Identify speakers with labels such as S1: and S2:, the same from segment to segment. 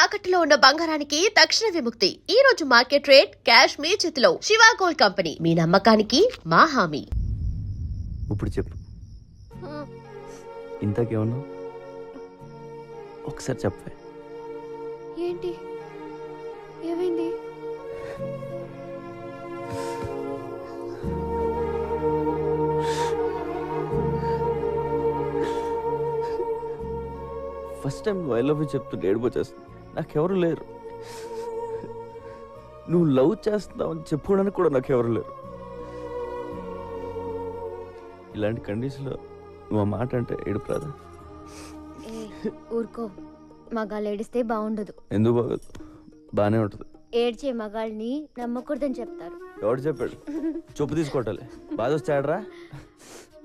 S1: తాకట్టులో ఉన్న బంగారానికి తక్షణ విముక్తి. ఈ రోజు మార్కెట్ రేట్ క్యాష్ మీ చేతిలో. శివ గోల్డ్ కంపెనీ, మీ నమ్మకానికి మా హామీ.
S2: ఇప్పుడు చెప్పు, ఇంతకేమన్నా ఒకసారి చెప్పే.
S3: ఏంటి ఏమైంది?
S2: ఫస్ట్ టైం నువ్వు ఐ లవ్ యూ చెప్తుంటే ఏడిపోచేస్తుంది. నాకెవరు లేరు. నువ్వు లవ్ చేస్తున్నావని చెప్పుకోవడానికి కూడా నాకెవరు లేరు. ఇలాంటి కండిషన్లో నువ్వు ఆ మాట అంటే ఏడుపు రాదా?
S3: ఊరుకో, మగాళ్ళు ఏడిస్తే బాగుండదు.
S2: ఎందుకు బాగోదు? బాగానే ఉంటుంది.
S3: ఏడ్చే మగాళ్ళని నమ్మకూడదని చెప్తారు.
S2: ఎవడు చెప్పాడు? చొప్పు తీసుకోవటాలి. బాధ వచ్చాడరా?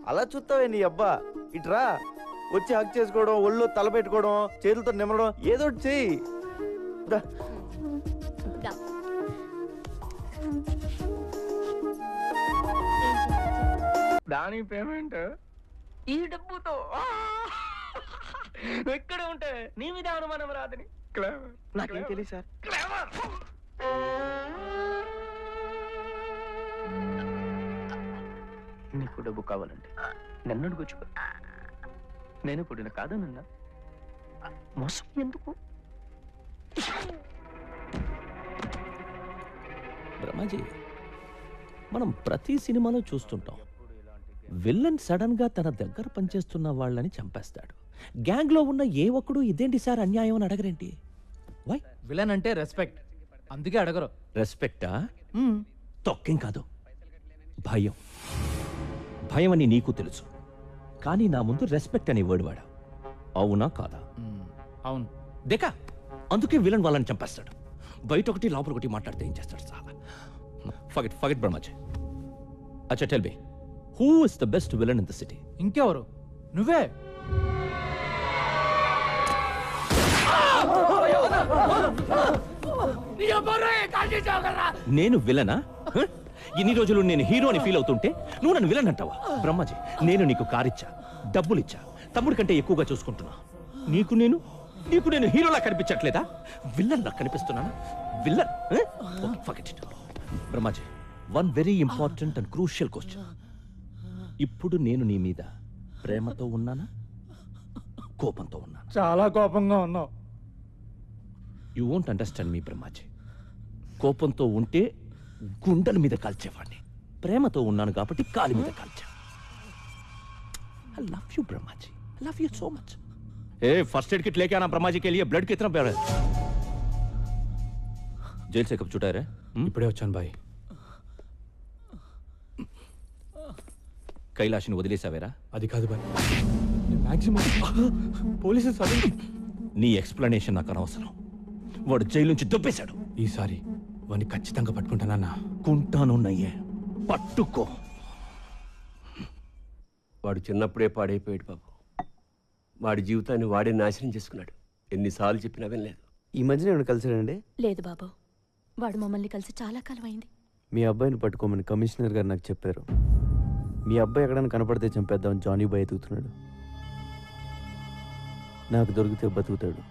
S2: అలా చూస్తావే నీ అబ్బా. ఇట్రా, వచ్చి హక్ చేసుకోవడం, ఒళ్ళు తల పెట్టుకోవడం, చేతులతో నిమ్మడం, ఏదో ఒకటి చెయ్యి.
S3: దా.
S4: దాని పేమెంట్ ఈ డబ్బుతో నువ్వు ఇక్కడే ఉంటే నీ మీద అనుమానం రాదని. నాకేం తెలియదు సార్. నీకు డబ్బు కావాలంటే నన్ను అడుగుచ్చు. నేను పుట్టిన కాదనన్నా మోసం ఎందుకు?
S5: బ్రహ్మాజీ, మనం ప్రతి సినిమాలో చూస్తుంటాం, విల్లన్ సడన్ గా తన దగ్గర పనిచేస్తున్న వాళ్ళని చంపేస్తాడు. గ్యాంగ్ లో ఉన్న ఏ ఒక్కడు ఇదేంటి సార్ అన్యాయం అని అడగరేంటి? వై?
S6: విలన్ అంటే రెస్పెక్ట్, అందుకే అడగరు.
S5: రెస్పెక్టా? తొక్కేం కాదు, భయం. భయం అని నీకు తెలుసు, కానీ నా ముందు రెస్పెక్ట్ అని వర్డ్ వాడా. అవునా కాదా?
S6: అవును.
S5: దేకా, అందుకే విలన్ వాళ్ళని చంపేస్తాడు. బయట ఒకటి లోపల ఒకటి మాట్లాడితే ఏం చేస్తాడు సార్? ఫగెట్ బ్రహ్మాజీ. అచ్చా tell me, who is the best villain in the city?
S6: ఇంకెవరు? నువ్వే.
S5: నేను విలనా? ఇన్ని రోజులు నేను హీరో అని ఫీల్ అవుతుంటే నువ్వు నన్ను విలన్ అంటావా? బ్రహ్మాజీ, నేను నీకు కారిచ్చా, డబ్బులిచ్చా, తమ్ముడి కంటే ఎక్కువగా చూసుకుంటున్నా. నీకు నేను హీరోలా కనిపించట్లేదా? విల్లన్ లా కనిపిస్తున్నానా? Villain? Forget it. Brahmaji, one very important and crucial question. ఇప్పుడు నేను నీ మీద ప్రేమతో ఉన్నానా, కోపంతో ఉన్నానా?
S6: చాలా కోపంగా ఉన్నావు.
S5: యూ వోంట్ అండర్స్టాండ్ మీ బ్రహ్మాజీ. కోపంతో ఉంటే గుండెల మీద కాల్చేవాడిని. ప్రేమతో ఉన్నాను కాబట్టి కాలి మీద కాల్చా. I love you Brahmaji, I love you so much. First aid kit लेके आना ब्रह्माजी के लिए. ब्लड कितना प्यारा है. जेल से कब छुटा रे?
S6: ఇప్పుడే వచ్చాను బాయ్.
S5: కైలాష్ని వదిలేసావేరా?
S6: అది కాదు బాయ్, మాక్సిమం పోలీసు సడన్.
S5: నీ ఎక్స్ప్లెనేషన్ నాకు అనవసరం. వాడు జైలు నుంచి దొబ్బేశాడు.
S6: ఈసారి వాడిని ఖచ్చితంగా పట్టుకుంటానన్నా.
S5: కుంటాను నయ్యే, పట్టుకో.
S7: వాడు చిన్నప్పుడే పాడైపోయాడు బాబు. వాడి జీవితాన్ని వాడే నాశనం చేసుకున్నాడు. ఎన్నిసార్లు చెప్పినా వినలేదు.
S2: ఈ మధ్యన ఏమైనా కలిసాడండి?
S3: లేదు బాబు, వాడు మమ్మల్ని కలిసి చాలా కాలం అయింది.
S2: మీ అబ్బాయిని పట్టుకోమని కమిషనర్ గారు నాకు చెప్పారు. మీ అబ్బాయి ఎక్కడైనా కనపడితే చంపేద్దామని జానీ బాయ్ ఎదుగుతున్నాడు. నాకు దొరికితే బతుకుతాడు,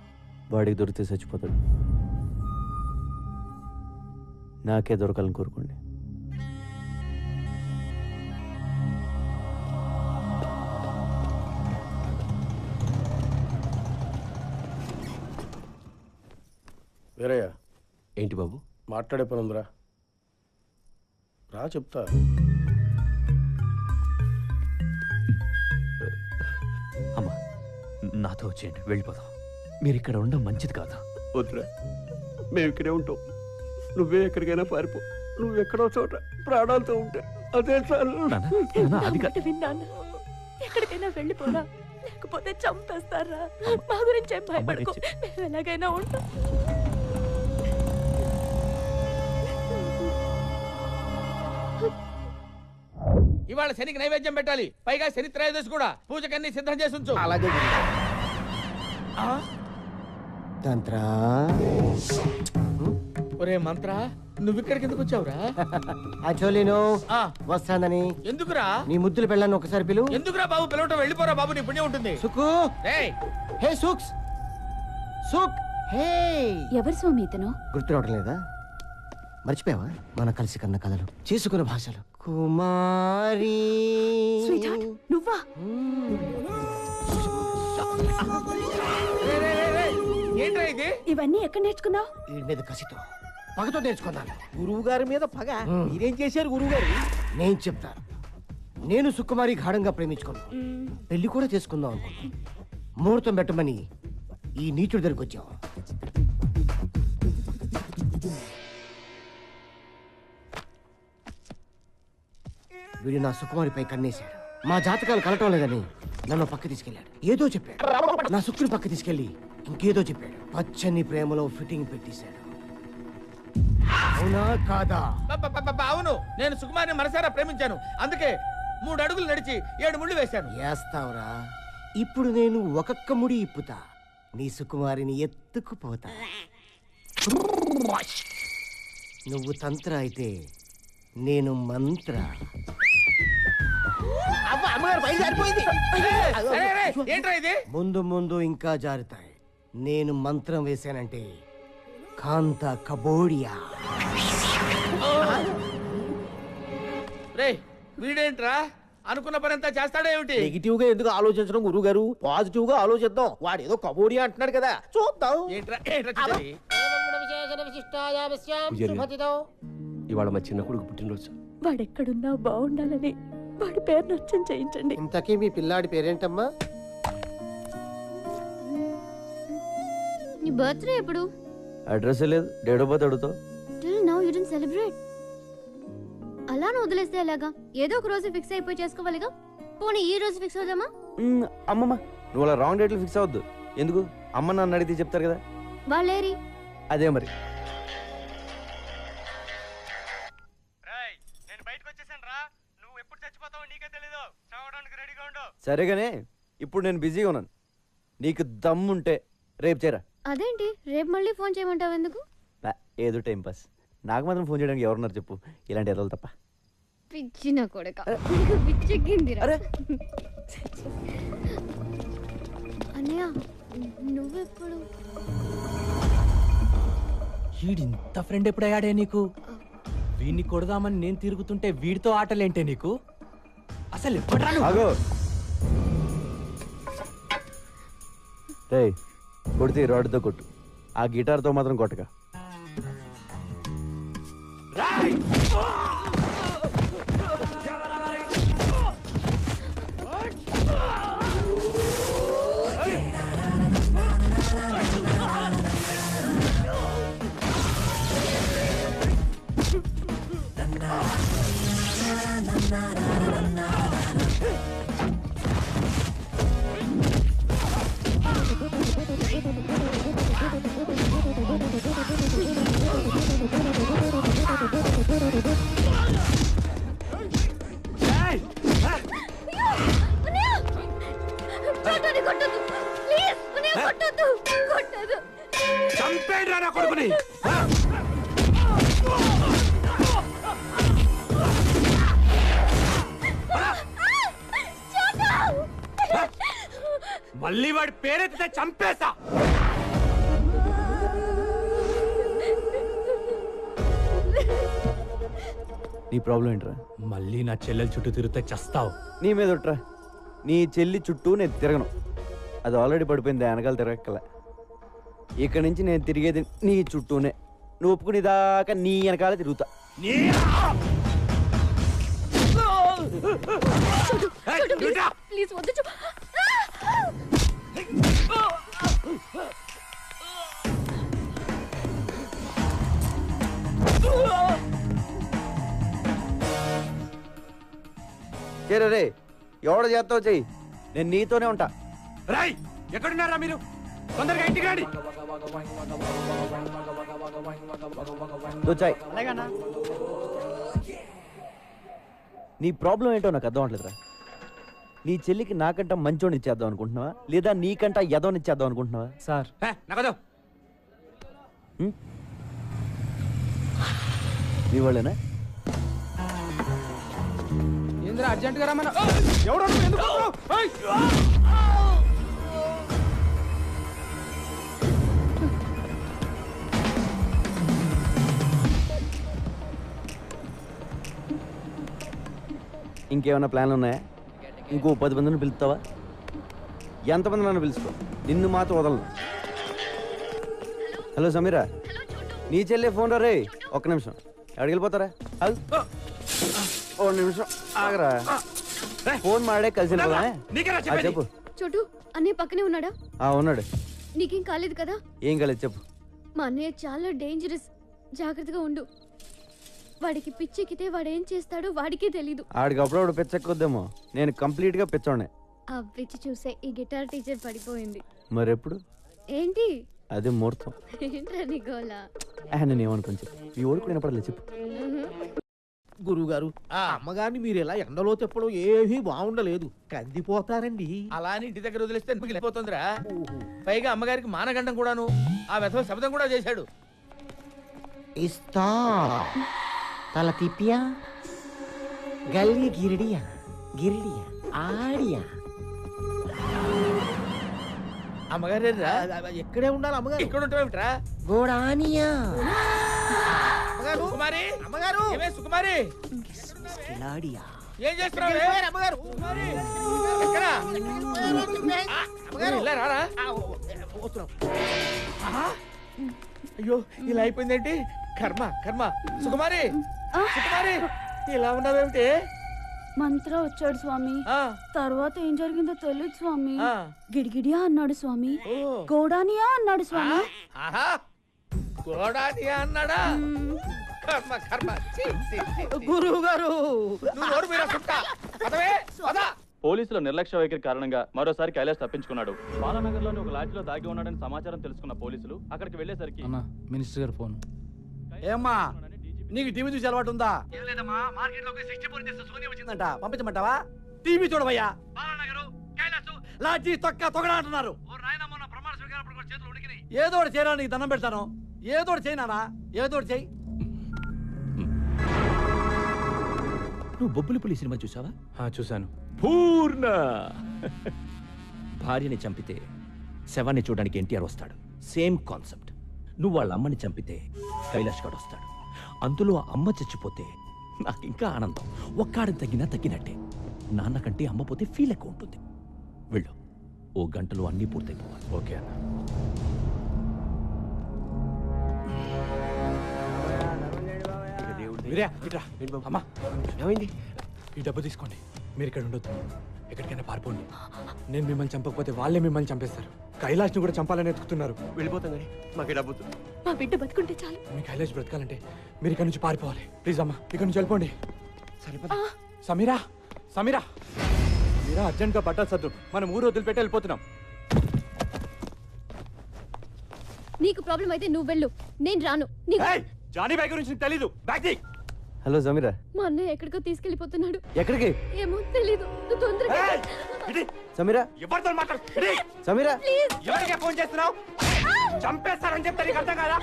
S2: వాడికి దొరికితే చచ్చిపోతాడు. నాకే దొరకాలని కోరుకోండి.
S8: వీరయ్య,
S7: ఏంటి బాబు?
S8: మాట్లాడే పని ఉందిరా, రా చెప్తా.
S5: అమ్మా, నాతో వచ్చేయండి, వెళ్ళిపోదాం. మీరు ఇక్కడ ఉండడం మంచిది కాదు.
S7: వద్దురా, మేము ఇక్కడే ఉంటాం. నువ్వే ఎక్కడికైనా పారిపో. నువ్వు ఎక్కడో చోట ప్రాణాలతో ఉంటే అదే చాలు.
S5: అది కాదు.
S3: విన్నాను, ఎక్కడికైనా వెళ్ళిపోరా, లేకపోతే చంపేస్తారా. మా గురించి ఏం భయపడకు, మేము ఎలాగైనా ఉంటాం.
S4: ఇవాళ శనికి నైవేద్యం పెట్టాలి, పైగా శని త్రయోదశి కూడా. పూజకన్నీ సిద్ధం చేసి ఉంచు.
S8: అలాగే తంత్రా.
S4: ఒరే మంత్ర, నువ్వు ఇక్కడికి ఎందుకు వచ్చావురా?
S8: అచోలిను వస్తానని.
S4: ఎందుకురా?
S8: నీ ముద్దులు పెళ్ళాను ఒకసారి పిలు.
S4: ఎందుకురా బాబు పిలవటం? వెళ్ళిపోరా బాబు, నీ పుణ్యం ఉంటుంది.
S8: సుకు,
S4: ఏయ్,
S8: హే సుక్స్, సుక్, హే
S3: ఎవరు స్వామి ఇతను?
S8: గుర్తు రావడం లేదా? మర్చిపోయావా మన కలిసి కన్న కథలు, చేసుకున్న భాషలు? కుమారి
S3: స్వీట్ హార్ట్, నువ్వా?
S4: ఏంట్రా ఇది?
S3: ఇవన్నీ ఎక్కడ నేర్చుకున్నావు?
S8: వీడి మీద కసితో పగతో నేర్చుకున్నాను.
S9: గురువు గారి మీద పగ మీరేం చేశారు గురువు గారు?
S8: నేను చెప్తాను. నేను సుకుమారి గాఢంగా ప్రేమించుకున్నాను. పెళ్లి కూడా చేసుకుందాం అనుకున్నాను. ముహూర్తం పెట్టమని ఈ నీచుడి దగ్గరికి వచ్చాం. వీడు నా సుకుమారిపై కన్నేశాడు. మా జాతకాలు కలటం లేదని నన్ను పక్క తీసుకెళ్ళాడు. ఏదో చెప్పాడు. నా సుక్కుని పక్క తీసుకెళ్లి ఇంకేదో చెప్పాడు. పచ్చని ప్రేమలో ఫిట్టింగ్ పెట్టేశాడు. అవునా కాదా?
S4: అవును, నేను సుకుమారిని మనసారా ప్రేమించాను. అందుకే 3 అడుగులు నడిచి 7 ముళ్ళు వేశాను.
S8: వేస్తావురా. ఇప్పుడు నేను ఒక్కొక్క ముడి ఇప్పుతా. నీ సుకుమారిని ఎత్తుకుపోతా. నువ్వు తంత్ర అయితే నేను మంత్ర.
S9: అమ్మగారు బయలుదేరిపోయింది.
S4: ఏంట్రా ఇది?
S8: ముందు ముందు ఇంకా జారుతాయి. నేను మంత్రం వేశానంటే కాంత కబోడియా.
S4: రే, వీడేంట్రా అనుకున్న పనంతా చేస్తాడా ఏమిటి?
S9: నెగిటివ్ గా ఎందుకు ఆలోచించడం గురువు గారు? పాజిటివ్ గా ఆలోచిద్దాం. వాడు ఏదో కబోడి అంటున్నాడు కదా, చూద్దాం.
S4: ఏంట్రా చూసేది?
S7: ఇవాళ మా చిన్న కొడుకు పుట్టినరోజు.
S3: వాడెక్కడున్నా బాగుండాలని వాడి పేరు నచ్చం చేయించండి.
S8: ఇంతకీ మీ పిల్లాడి పేరేంటమ్మా?
S10: నీ బర్త్డే ఎప్పుడు?
S2: అడ్రస్ లేదు, డేట్ ఆఫ్ బర్త్ అడుగుతావు.
S10: Till now you didn't celebrate. అలానే వదిలేస్తే ఎలాగా? ఏదో ఒక రోజు ఫిక్స్ అయిపోయి చేసుకోవాలిగా. పోనీ ఈ రోజు ఫిక్స్ అవుదామా?
S2: అమ్మమ్మ, నువ్వు అలా రాంగ్ డేట్లు ఫిక్స్ అవ్వద్దు. ఎందుకు? అమ్మ నన్ను అడిగితే చెప్తారు కదా.
S10: వాళ్ళేరి
S2: అదే మరి. సరేగానే, ఇప్పుడు నేను బిజీగా ఉన్నాను. నీకు దమ్ముంటే రేపు చేరా.
S10: అదేంటి రేపు మళ్ళీ ఫోన్ చేయమంటావు ఎందుకు?
S2: ఏదో టైం పాస్. నాకు మాత్రం ఫోన్ చేయడానికి ఎవరున్నారు చెప్పు, ఇలాంటి ఎదలు తప్ప.
S10: పిచ్చి నా కొడక, పిచ్చెక్కిందిరా. అన్నయ్య నువ్వెప్పుడు?
S6: వీడింత ఫ్రెండ్ ఎప్పుడయ్యాడే నీకు? వీడిని కొడదామని నేను తిరుగుతుంటే వీడితో ఆటలేంటే నీకు? అసలు ఎప్పుడరా నువ్వు?
S2: ఆగో రే, కొడితే రాడ్తో కొట్టు, ఆ గిటార్తో మాత్రం కొట్టక.
S6: చంపేయండిరా నా కొడుకుని. మళ్ళీ వాడి పేరెత్తితే చంపేస్తా.
S2: నీ ప్రాబ్లం ఏంట్రా?
S6: మళ్ళీ నా చెల్లెల చుట్టూ తిరిగితే చస్తావు.
S2: నీ మీద ఒట్రా. నీ చెల్లి చుట్టూ నేను తిరగను. అది ఆల్రెడీ పడిపోయింది, వెనకాల తిరగక్కల. ఇక్కడి నుంచి నేను తిరిగేది నీ చుట్టూనే. నువ్వు ఒప్పుకునే దాకా నీ వెనకాల తిరుగుతా.
S3: ప్లీజ్ వద్దు.
S2: చేరే రే, ఎవడ చేస్తావు చెయ్యి, నేను నీతోనే ఉంటా.
S6: రాయ్, ఎక్కడున్నారా మీరు? తొందరగా ఇంటికి రండి.
S2: దొచ్చాయి. నీ ప్రాబ్లం ఏంటో నాకు అర్థం అవట్లేదురా. నీ చెల్లికి నాకంట మంచోని ఇచ్చేద్దాం అనుకుంటున్నావా, లేదా నీకంట ఎదవని ఇచ్చేద్దాం అనుకుంటున్నావా?
S6: సార్ నగదు
S2: నీ వాళ్ళేనా?
S4: అర్జెంట్ గా రమ్మన్నా.
S2: ఇంకేమైనా ప్లాన్లు ఉన్నాయా? ఇంకో 10 మందిని పిలుస్తావా? ఎంతమంది నన్ను పిలుచుకో, నిన్ను మాత్రం వదలను. హలో సమీరా, నీ చెల్లె ఫోన్ రా రే. ఒక్క నిమిషం, ఎక్కడికి వెళ్ళిపోతారా? ఓ నిమిషం ఆగరా, ఫోన్ మాడే కలిసి చెప్పు.
S10: చోటు అన్నయ్య పక్కనే ఉన్నాడా?
S2: ఉన్నాడు.
S10: నీకేం కాలేదు కదా?
S2: ఏం కాలేదు చెప్పు.
S10: మా అన్నయ్య చాలా డేంజరస్, జాగ్రత్తగా ఉండు. వాడికి పిచ్చెక్కితే వాడేం చేస్తాడో వాడికే తెలీదు.
S2: ఆడికి అప్పుడప్పుడు పిచ్చెక్కొద్దేమో, నేను కంప్లీట్ గా పిచ్చోడే.
S10: ఆ పిచ్చి చూసే ఈ గిటార్ టీచర్ పడిపోయింది.
S2: మరెప్పుడు?
S10: ఏంటి
S2: అదే ముహూర్తం.
S10: ఏంట్రా నీ గోలా?
S2: నేను ఏమనుకోని చెప్పు, ఈ ఓడి కూడా వినపడలేదు చెప్పు.
S9: గురువుగారు అమ్మగారిని మీరు ఇలా ఎండలో చెప్పడం ఏమీ బాగుండలేదు, కందిపోతారండి.
S4: అలా అని ఇంటి దగ్గర వదిలేస్తే మిగిలిపోతుందిరా. పైగా అమ్మగారికి మానగండం కూడాను, ఆ వ్యధ శబ్దం కూడా చేశాడు.
S8: ఇస్తా తల తిప్పియా గల్లి గిరిడియా గిరిడియా ఆడియా.
S4: అమ్మగారు
S9: ఎక్కడే ఉండాలి అమ్మగారు?
S4: ఇక్కడ ఉంటావేమిట్రా?
S8: గోడానియా
S9: అమ్మగారు,
S4: సుకుమారి,
S9: అమ్మగారు,
S4: ఏమే సుకుమారి,
S8: కిలాడియా.
S4: ఏం చేస్తున్నావు?
S9: అమ్మగారు,
S4: ఎక్కడ?
S9: అమ్మగారు,
S4: ఇలా రారా.
S9: వస్తున్నాం.
S4: అయ్యో ఇలా అయిపోయిందేంటి? కర్మ కర్మ. సుకుమారి, సుకుమారి, ఇలా ఉన్నావేమిటి?
S3: మంత్ర వచ్చాడు స్వామి.
S4: ఆ,
S3: తర్వాత ఏం జరిగిందో తెలియదు స్వామి.
S4: ఆ.
S3: గిడిగిడియా అన్నాడు స్వామి,
S4: ఓ.
S3: గోడానియా అన్నాడు స్వామి.
S4: ఆహా, గోడానియా అన్నాడా? కర్మ కర్మ. ఛీ, ఛీ, ఛీ, ఛీ.
S9: గురువు గారు,
S4: నువ్వు నోరు మీరా సుట్ట. పదవే, పద.
S11: పోలీసుల నిర్లక్ష్య వైఖరి కారణంగా మరోసారి కైలాష్ తప్పించుకున్నాడు. బాలానగర్లోని ఒక లాడ్జిలో దాగి ఉన్నాడని సమాచారం తెలుసుకున్న పోలీసులు అక్కడికి వెళ్లేసరికి
S6: మినిస్టర్ గారు ఫోన్.
S7: ఏమ్మా నీకు టీవీ చూసి అలవాటు ఉందా? వచ్చిందంట, పంపించమంటావా? టీవీ చూడవయ్యా. లాడ్జి తొక్క తొగడా అంటున్నారు. ఏదో ఒకటి చేయరా, నీకు దండం పెడతాను. ఏదో ఒకటి చేయనా, ఏదో ఒకటి చేయి.
S5: నువ్వు బొబ్బులిపులి సినిమా చూసావా?
S6: చూశాను.
S5: పూర్ణ భార్యని చంపితే శవాన్ని చూడడానికి ఎన్టీఆర్ వస్తాడు. Same concept. నువ్వు వాళ్ళ అమ్మని చంపితే కైలాష్ గడ్ వస్తాడు. అందులో అమ్మ చచ్చిపోతే నాకు ఇంకా ఆనందం. ఒక్కాడని తగ్గినా తగ్గినట్టే. నాన్న కంటే అమ్మ పోతే ఫీల్ ఎక్కువ ఉంటుంది. వెళ్ళు, ఓ గంటలో అన్నీ పూర్తయిపోవాలి.
S6: ఓకే అన్న. అమ్మా
S8: ఏమైంది?
S6: ఈ డబ్బు తీసుకోండి, మీరు ఇక్కడ ఉండొద్దు, ఎక్కడికైనా పారిపోండి. నేను మిమ్మల్ని చంపకపోతే వాళ్ళే మిమ్మల్ని చంపేస్తారు. కైలాష్ని కూడా చంపాలని ఎత్తుకుతున్నారు.
S7: వెళ్ళిపోతాం కానీ మాకు డబ్బు.
S3: మా బిడ్డ బతుకుంటే చాలు.
S6: మీ కైలాష్ బ్రతకాలంటే మీరు ఇక్కడ నుంచి పారిపోవాలి. ప్లీజ్ అమ్మా, ఇక్కడ నుంచి వెళ్ళిపోండి. సమీరా, సమీరా, సమీరా, అర్జెంట్గా బట్టలు సర్దు, మనం ఊరు వదిలిపెట్టి వెళ్ళిపోతున్నాం.
S10: నీకు ప్రాబ్లం అయితే నువ్వు వెళ్ళు, నేను రాను.
S6: జానీ బాయ్ గురించి నీకు తెలీదు. బ్యాగ్ తీ.
S2: హలో సమీరా.
S10: మా అన్నయ్య ఎక్కడికో తీసుకెళ్లిపోతున్నాడు.
S2: ఎక్కడికి?
S10: ఏమో తెలీదు, నువ్వు తొందరగా
S2: సమీరా,
S6: ఎవరితో మాట్లాడు?
S2: సమీరా,
S6: ఎవరికే ఫోన్ చేస్తున్నావు? చంపేస్తారని చెప్తే నీకు అర్థం కాదా?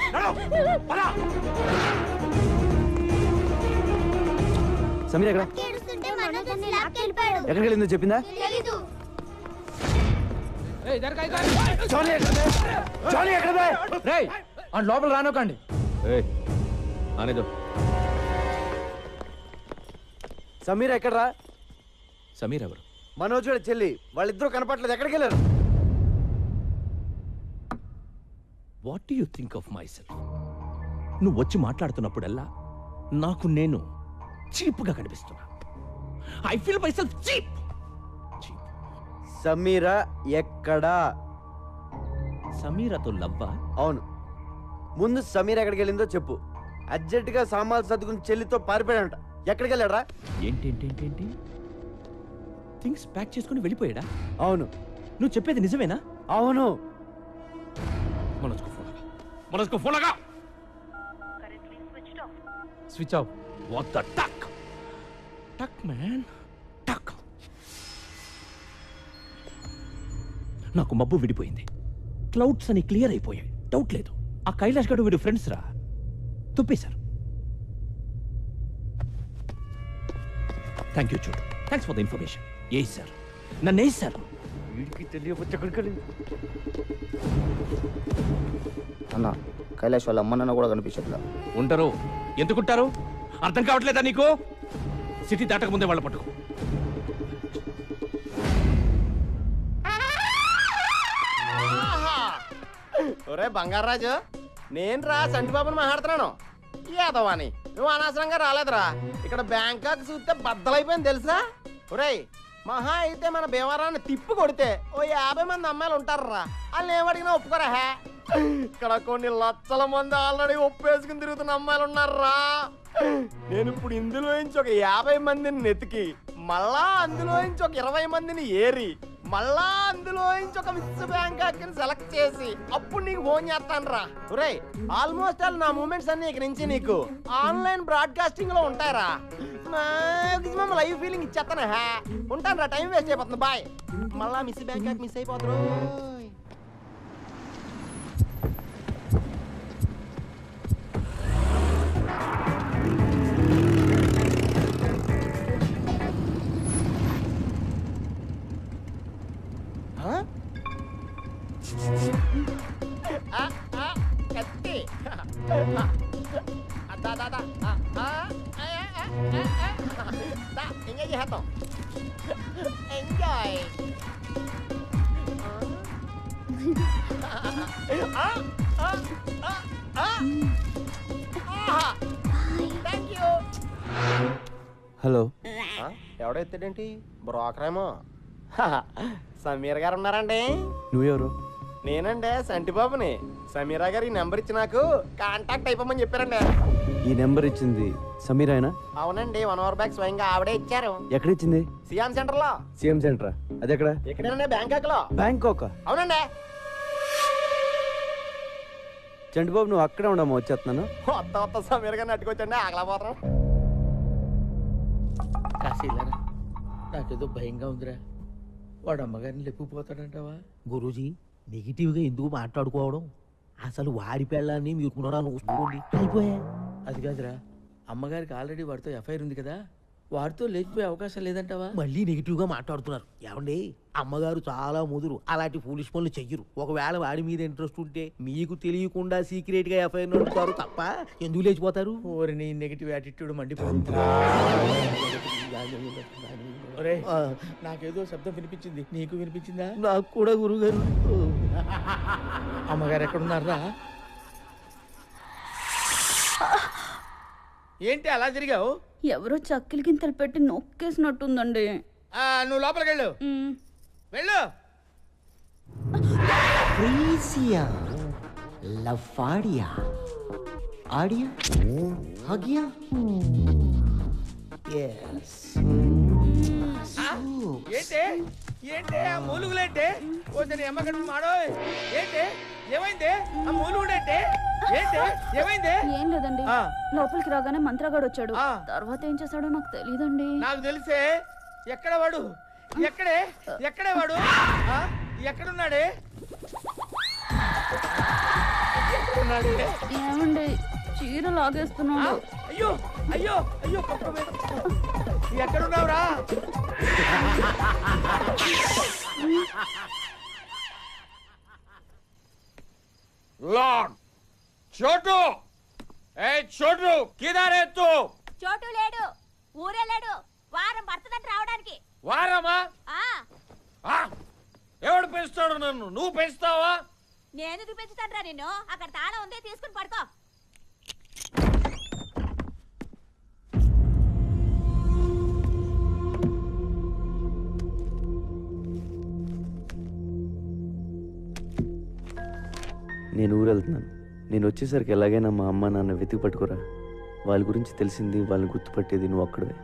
S2: సమీరా ఎక్కడ? ఎక్కడికి వెళ్ళిందో చెప్పిందా?
S6: లోపల రానోకండి.
S5: అనేదో
S2: సమీరా ఎక్కడరా?
S5: సమీర్ ఎవరు?
S2: మనోజ్ వాడి చెల్లి. వాళ్ళిద్దరూ కనపట్లేదు, ఎక్కడికి వెళ్ళారు?
S5: What do you think of my self? నువ్వు వచ్చి మాట్లాడుతున్నప్పుడల్లా నాకు నేను చీప్గా కనిపిస్తున్నా. I feel my self cheap.
S2: Sameera ఎక్కడా?
S5: సమీరాతో లవ్వా?
S2: అవును. ముందు సమీరా ఎక్కడికి వెళ్ళిందో చెప్పు. అర్జెంటుగా సామాన్లు సర్దుకుని చెల్లితో పారిపోయాడంట. ఎక్కడికి వెళ్ళాడా?
S5: ఏంటి థింగ్స్ ప్యాక్ చేసుకుని వెళ్ళిపోయాడా?
S2: అవును.
S5: నువ్వు చెప్పేది నిజమేనా?
S2: అవును.
S5: మనస్కు ఫోన్ లగా.
S6: Switch off.
S5: What the tuck tuck man టక్. నాకు మబ్బు విడిపోయింది. క్లౌడ్స్ అని క్లియర్ అయిపోయాయి. డౌట్ లేదు, ఆ కైలాష్ గడు వీడు ఫ్రెండ్స్ రా. తుప్పేశారు. థ్యాంక్ యూ చూడు. Thanks for the information. A sir, నన్ను ఏ సార్?
S2: వీడికి తెలియవచ్చు ఎక్కడికి వెళ్ళింది.
S9: అన్న కైలాష్ వాళ్ళ అమ్మ నాన్న కూడా కనిపించట్లా.
S5: ఉంటారు. ఎందుకుంటారు? అర్థం కావట్లేదా నీకు? సిటీ దాటక ముందే వాళ్ళ పట్టుకో.
S9: ఒరే బంగారాజు, నేను రా సంటిబాబుని మాట్లాడుతున్నాను. ఏదవాని నువ్వు అనవసరంగా రాలేదురా. ఇక్కడ బ్యాంకాక్ చూస్తే బద్దలైపోయింది తెలుసా. ఒరేయ్, మహా అయితే మన భీమవరాన్ని తిప్పి కొడితే ఓ 50 మంది అమ్మాయిలు ఉంటారా. వాళ్ళని ఏమడిగినా ఒప్పుకోరా. ఇక్కడ కొన్ని లక్షల మంది ఆల్రెడీ ఒప్పేసుకుని తిరుగుతున్న అమ్మాయిలు ఉన్నారా. నేను ఇప్పుడు ఇందులో నుంచి ఒక 50 మందిని నెతికి, మళ్ళా అందులో నుంచి ఒక 20 మందిని ఏరి, మళ్ళా అందులో నుంచి ఒక మిస్ బ్యాంకాక్ సెలెక్ట్ చేసి అప్పుడు నీకు ఫోన్ చేస్తాను రా. ఒరే, ఆల్మోస్ట్ ఆల్ నా మూమెంట్స్ అన్ని ఇక నుంచి నీకు ఆన్లైన్ బ్రాడ్కాస్టింగ్ లో ఉంటారా. మాక్సిమం లైవ్ ఫీలింగ్ ఇచ్చేస్తాను. ఉంటాను రా, టైం వేస్ట్ అయిపోతుంది. బాయ్. మళ్ళా మిస్ బ్యాంకాక్ మిస్ అయిపోతారు. కత్తి ఎంజాయ్ చేస్తాం. ఎంజాయ్. Thank you.
S2: హలో.
S9: ఎవడెత్తాడేంటి? బ్రోకరేమో. సమీర్ గారు ఉన్నారండి?
S2: నువ్వెవరు?
S9: నేనండి సంటిబాబుని. సమీరా గారు ఈ నెంబర్ ఇచ్చి నాకు కాంటాక్ట్ అయిపోమని చెప్పారండి.
S2: ఈ నెంబర్ ఇచ్చింది సమీరాయనా?
S9: అవునండి, 1 అవర్ బ్యాక్ స్వయంగా ఆవిడే ఇచ్చారు.
S2: ఎక్కడ ఇచ్చింది?
S9: సియామ్ సెంటర్ లో.
S2: సిఎం సెంటరా? అది ఎక్కడ?
S9: ఎక్కడేనండి? బ్యాంకాక్ లో.
S2: బ్యాంకాక్?
S9: అవునండి.
S2: చంటిబాబు నువ్వు అక్కడే ఉండమ్మా, వచ్చేస్తున్నాను.
S9: కొత్త సమీర్ గారిని అట్టుకొచ్చండి, ఆగలేకపోతాం.
S4: కాశీలారా, నాకేదో భయంగా ఉందిరా. వాడు అమ్మగారిని లేపుకుపోతాడంటావా?
S9: గురూజీ, నెగిటివ్ గా ఎందుకు మాట్లాడుకోవడం? అసలు వాడి పెళ్ళాన్ని మీరు చూసుకోండి. అయిపోయా.
S4: అది కాదురా, అమ్మగారికి ఆల్రెడీ వాడితో ఎఫ్ఐఆర్ ఉంది కదా, వాడితో లేచిపోయే అవకాశం లేదంటావా?
S9: మళ్ళీ నెగిటివ్ గా మాట్లాడుతున్నారు. ఏమండి, అమ్మగారు చాలా ముదురు, అలాంటి ఫూలిష్ పనులు చెయ్యరు. ఒకవేళ వాడి మీద ఇంట్రెస్ట్ ఉంటే మీకు తెలియకుండా సీక్రెట్ గా ఎఫ్ఐఆర్ నడుపుతారు తప్ప ఎందుకు లేచిపోతారు?
S4: ఓరిని నెగిటివ్ యాటిట్యూడ్ మండిపోతుంది. ఒరేయ్, నాకేదో శబ్దం వినిపించింది, నీకు వినిపించిందా?
S9: నాకు కూడా గురుగారు.
S4: అమ్మగారు ఎక్కడున్నారా? ఏంటి అలా తిరిగావు?
S3: ఎవరో చక్కిలి గింతలు పెట్టి నొక్కేసినట్టుందండి.
S4: నువ్వు లోపలికి వెళ్ళు. వెళ్ళు.
S8: ప్రీసియా, లఫాడియా, ఆడియా, హగియా. Yes.
S4: ఏంటి ఏంటి ఆ మూలుగులేంటి? ఓసరి అమ్మగడు మాడో. ఏంటి ఏమైంది? ఆ మూలుగుడేంటి? ఏంటి ఏమైంది?
S3: ఏం లేదండి,
S4: ఆ.
S3: లోపలికి రాగానే మంత్రగాడు వచ్చాడు.
S4: ఆ.
S3: తర్వాత ఏం చేశాడో నాకు తెలీదండి.
S4: నాకు తెలిసే. ఎక్కడ వాడు? ఎక్కడే వాడు? ఎక్కడున్నాడే?
S3: ఏమండి, చీర లాగేస్తున్నాడు.
S4: అయ్యో అయ్యో అయ్యో, పక్క మీద. ఎక్కడున్నావురా?
S7: లార్డ్ చోటు, ఏ చోటు, కిదారే తూ?
S3: చోటు లేడు, ఊరే లేడు. వారం పడుతుందంట రావడానికి.
S7: వారమా? ఎవడు పెంచుతాడు నన్ను? నువ్వు పెంచుతావా?
S3: నేను చూపించుతాను నిన్ను. అక్కడ తాళం ఉంది, తీసుకుని పడుకో.
S2: నేను ఊరు వెళ్తున్నాను. నేను వచ్చేసరికి ఎలాగైనా మా అమ్మ నాన్న వెతికి పట్టుకోరా. వాళ్ళ గురించి తెలిసింది, వాళ్ళని గుర్తుపట్టేది నువ్వు ఒక్కడే.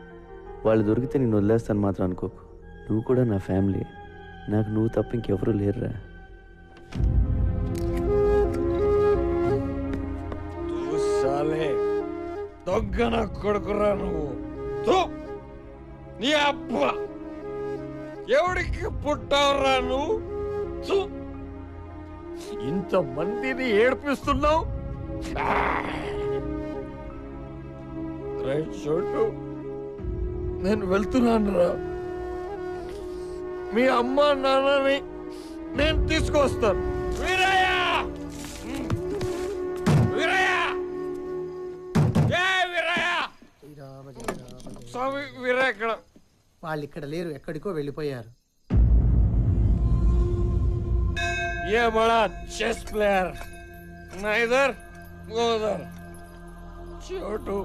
S2: వాళ్ళు దొరికితే నేను వదిలేస్తాను మాత్రం అనుకోకు. నువ్వు కూడా నా ఫ్యామిలీ. నాకు నువ్వు తప్ప ఇంకెవరూ లేరురా.
S7: దొంగన కొడుకురా నువ్వు. నీ అబ్బా ఎవడికి పుట్టావురా నువ్వు? ఇంతమందిని ఏడిపిస్తున్నావు. చోటు, నేను వెళ్తున్నాను రా. మీ అమ్మ నాన్నని నేను తీసుకొస్తాను. వీరయ్య, వీరయ్య, స్వామి వీరయ్య ఇక్కడ.
S9: వాళ్ళు ఇక్కడ లేరు, ఎక్కడికో వెళ్ళిపోయారు.
S7: ये बड़ा चेस प्लेयर
S4: నైదర్ గోదర్ చోటు